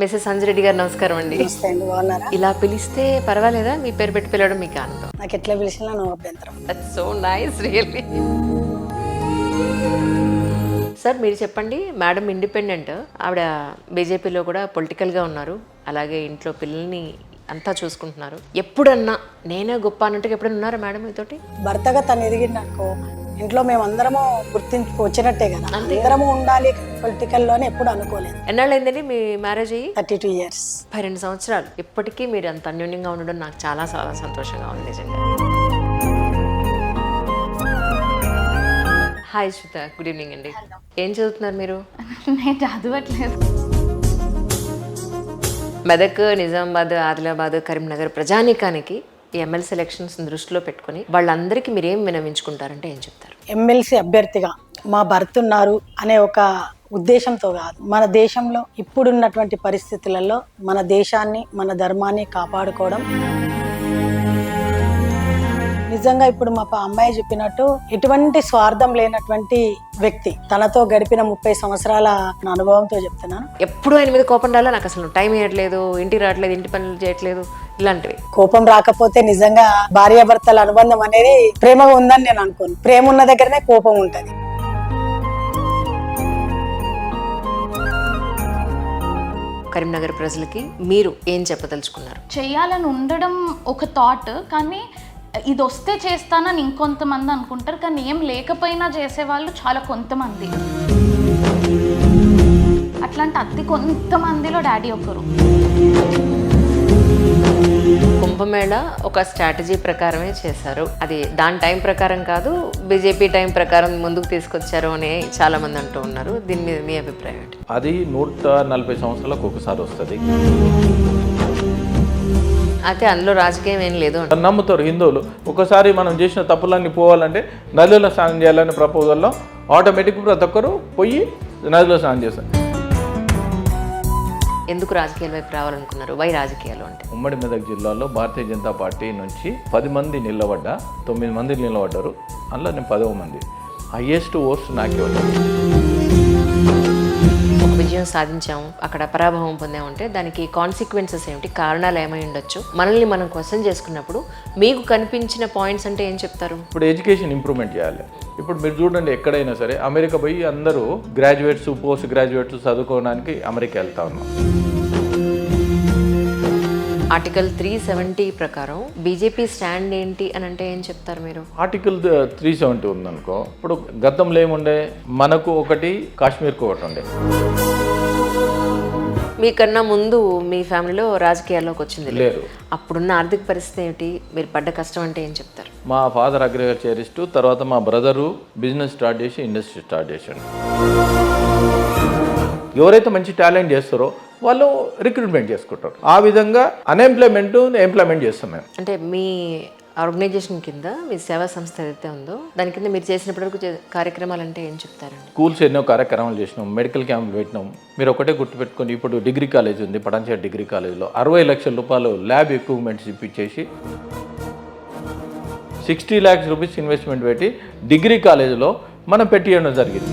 Mrs సంజరెడ్డి గారు నమస్కారం అండి. నమస్తే అండి, బాగున్నారా? ఇలా పిలిస్తే పర్వాలేదా? మీ పేరు పెట్టి పిలవడం మీకు ఆనందం? నాకు ఎట్లా పిలిచినా నో అభ్యంతరం. That's so nice really. Sir మీరు చెప్పండి, మేడం ఇండిపెండెంట్, ఆవిడ బీజేపీలో కూడా పొలిటికల్గా ఉన్నారు, అలాగే ఇంట్లో పిల్లల్ని అంతా చూసుకుంటున్నారు. ఎప్పుడన్నా నేనే గొప్ప అన్నట్టుగా ఎప్పుడన్నా ఉన్నారా మేడం మీతోటి? భర్తగా తను ఎదిగినట్టు ఇంట్లో మేమందరము గుర్తింపు వచ్చినట్టే కదా, అందరము ఉండాలి పొలిటికల్ లోనే ఎప్పుడు అనుకోలేదు. ఎన్నాళ్ళైందండి మీ మ్యారేజ్ అయ్యి? 32 years. 12 సంవత్సరాలు. ఇప్పటికీ మీరు అంత అన్యోన్యంగా ఉండడం నాకు చాలా చాలా సంతోషంగా ఉంది నిజంగా. హాయ్ శ్వేత, గుడ్ ఈవినింగ్ అండి. ఏం చదువుతున్నారు మీరు? నేను చదవట్లేదు. మెదక్, నిజామాబాద్, ఆదిలాబాద్, కరీంనగర్ ప్రజానీకానికి ఈ ఎమ్మెల్సీ ఎలక్షన్స్ దృష్టిలో పెట్టుకుని వాళ్ళందరికీ మీరు ఏం విన్నవించుకుంటారంటే ఏం చెప్తారు? ఎమ్మెల్సీ అభ్యర్థిగా మా భర్త ఉన్నారు అనే ఒక ఉద్దేశంతో కాదు, మన దేశంలో ఇప్పుడున్నటువంటి పరిస్థితులలో మన దేశాన్ని మన ధర్మాన్ని కాపాడుకోవడం. నిజంగా ఇప్పుడు మా అమ్మాయి చెప్పినట్టు ఎటువంటి స్వార్థం లేనటువంటి వ్యక్తి, తనతో గడిపిన 30 సంవత్సరాల అనుభవంతో చెప్తున్నాను. ఎప్పుడు ఆయన మీద కోపం రాలా, నాకు అసలు టైం వేయట్లేదు, ఇంటికి రావట్లేదు, ఇంటి పనులు చేయట్లేదు, ఇలాంటివి. కోపం రాకపోతే నిజంగా భార్యాభర్తల అనుబంధం అనేది ప్రేమగా ఉందని నేను అనుకోను. ప్రేమ ఉన్న దగ్గరనే కోపం ఉంటది. కరీంనగర్ ప్రజలకి మీరు ఏం చెప్పదలుచుకున్నారు? చెయ్యాలని ఉండడం ఒక థాట్, కానీ ఇది వస్తే చేస్తానని ఇంకొంతమంది అనుకుంటారు, కానీ ఏం లేకపోయినా చేసేవాళ్ళు చాలా కొంతమంది. అట్లాంటి అతి కొంతమందిలో డాడీ ఒకరు. కుంభమేళ ఒక స్ట్రాటజీ ప్రకారమే చేశారు, అది దాని టైం ప్రకారం కాదు, బీజేపీ టైం ప్రకారం ముందుకు తీసుకొచ్చారు అని చాలా మంది అంటూ ఉన్నారు. దీని మీద మీ అభిప్రాయం ఏంటి? అది 140 సంవత్సరాలకు ఒకసారి వస్తుంది. అయితే అందులో రాజకీయం ఏం లేదు అంటే నమ్ముతారు హిందువులు. ఒకసారి మనం చేసిన తప్పులన్నీ పోవాలంటే నదిలో స్నానం చేయాలనే ప్రపోజల్లో ఆటోమేటిక్ ప్రతి ఒక్కరు పోయి నదిలో స్నానం చేస్తారు. ఎందుకు రాజకీయాల వైపు రావాలనుకున్నారు? వై రాజకీయాలు అంటే? ఉమ్మడి మెదక్ జిల్లాలో భారతీయ జనతా పార్టీ నుంచి 10 మంది నిలబడ్డా, 9 మంది నిలబడ్డారు, అందులో నేను 10వ మంది. హైయెస్ట్ ఓట్స్ నాకే వచ్చారు. ఒక విజయం సాధించాము, అక్కడ పరాభవం పొందామంటే దానికి కాన్సిక్వెన్సెస్ ఏమిటి, కారణాలు ఏమై ఉండొచ్చు? మనల్ని మనం క్వశ్చన్ చేసుకున్నప్పుడు మీకు కనిపించిన పాయింట్స్ అంటే ఏం చెప్తారు? ఇప్పుడు ఎడ్యుకేషన్ ఇంప్రూవ్మెంట్ చేయాలి. ఇప్పుడు మీరు చూడండి, ఎక్కడైనా సరే అమెరికా పోయి అందరూ గ్రాడ్యుయేట్స్, పోస్ట్ గ్రాడ్యుయేట్స్ చదువుకోవడానికి అమెరికా వెళ్తా ఉన్నాం. ఆర్టికల్ 370 ప్రకారం బీజేపీ స్టాండ్ ఏంటి అని అంటే ఏం చెప్తారు మీరు? ఆర్టికల్ 370 ఉందనుకో, ఇప్పుడు గతంలో ఏముండే, మనకు ఒకటి కాశ్మీర్కి ఒకటి ఉండే. మీకన్నా ముందు మీ ఫ్యామిలీలో రాజకీయాల్లోకి వచ్చింది లేరు. అప్పుడున్న ఆర్థిక పరిస్థితి ఏమిటి, మీరు పడ్డ కష్టం అంటే ఏం చెప్తారు? మా ఫాదర్ అగ్రికల్చరిస్ట్, తర్వాత మా బ్రదరు బిజినెస్ స్టార్ట్ చేసి ఇండస్ట్రీ స్టార్ట్ చేశాడు. ఎవరైతే మంచి టాలెంట్ చేస్తారో వాళ్ళు రిక్రూట్మెంట్ చేసుకుంటారు. ఆ విధంగా అన్ఎంప్లాయ్మెంట్ ఎంప్లాయ్మెంట్ చేస్తాం మేము. అంటే మీ ఆర్గనైజేషన్ కింద మీ సేవా సంస్థ ఏదైతే ఉందో దాని కింద మీరు చేసినప్పటివరకు కార్యక్రమాలు అంటే ఏం చెప్తారండి? స్కూల్స్ ఎన్నో కార్యక్రమాలు చేసినాం, మెడికల్ క్యాంపులు పెట్టినాం. మీరు ఒకటే గుర్తుపెట్టుకొని, ఇప్పుడు డిగ్రీ కాలేజ్ ఉంది, పటాన్చేరు డిగ్రీ కాలేజ్లో 60 లక్షల రూపాయలు ల్యాబ్ ఎక్విప్మెంట్స్ ఇప్పించేసి 60 lakhs రూపీస్ ఇన్వెస్ట్మెంట్ పెట్టి డిగ్రీ కాలేజ్లో మనం పెట్టియడం జరిగింది.